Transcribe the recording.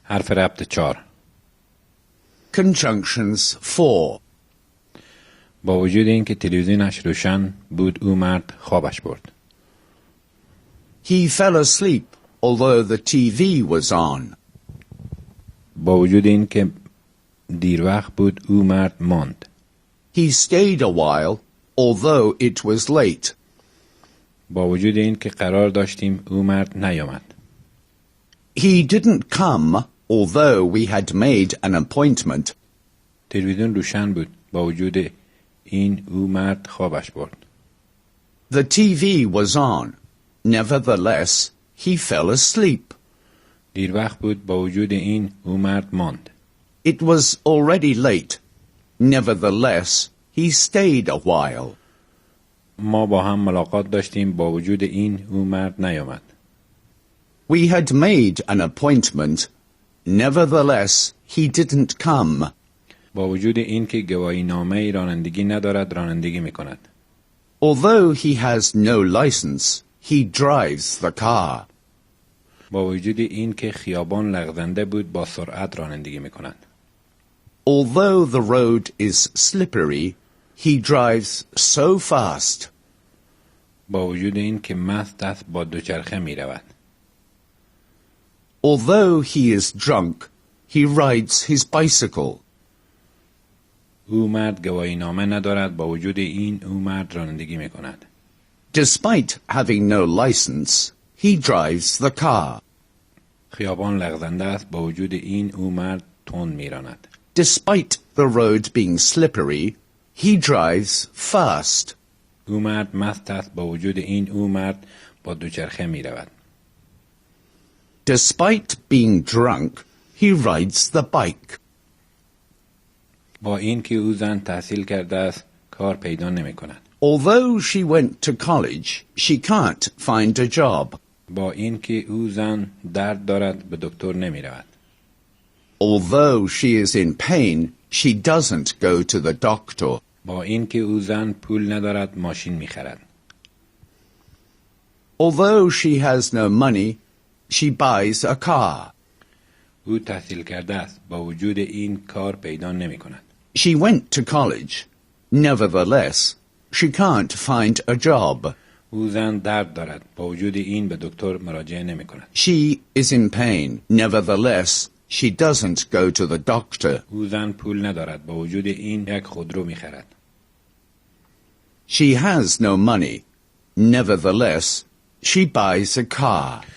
حرف ربط 4. Conjunctions 4. با وجود اینکه تلویزیونش روشن بود او مرد خوابش برد. He fell asleep although the TV was on. با وجود اینکه دیر وقت بود او مرد ماند. He stayed a while although it was late. با وجود اینکه قرار داشتیم او مرد نیامد. He didn't come although we had made an appointment. تلویزیون روشن بود با وجود این او مرد خوابش برد. The TV was on. Nevertheless, he fell asleep. دیر وقت بود با وجود این او مرد ماند. It was already late. Nevertheless, he stayed a while. ما با هم ملاقات داشتیم با وجود این او مرد نیامد. We had made an appointment. Nevertheless, he didn't come. با وجود این که گواهی نامه رانندگی ندارد رانندگی می کند. Although he has no license, he drives the car. با وجود این که خیابان لغزنده بود با سرعت رانندگی می کند. Although the road is slippery, he drives so fast. با وجود این که مست است با دوچرخه می رود. Although he is drunk, he rides his bicycle. او مرد گواهی نامه ندارد با وجود این او مرد رانندگی می کند. Despite having no license, he drives the car. خیابان لغزنده است با وجود این او مرد تند می راند. Despite the road being slippery, he drives fast. او مرد مست است با وجود این او مرد با دوچرخه می رود. Despite being drunk, he rides the bike. با این که او زن تحصیل کرده است کار پیدا نمی کند. Although she went to college, she can't find a job. با این که او زن درد دارد به دکتر نمی رود. Although she is in pain, she doesn't go to the doctor. با این که او زن پول ندارد ماشین می خرد. Although she has no money, she buys a car. او تحصیل کرده است با وجود این کار پیدا نمی کند. She went to college. Nevertheless, she can't find a job. او زن درد دارد با وجود این به دکتر مراجعه نمی کند. She is in pain. Nevertheless, she doesn't go to the doctor. او زن پول ندارد با وجود این یک خودرو می خرد. She has no money. Nevertheless, she buys a car.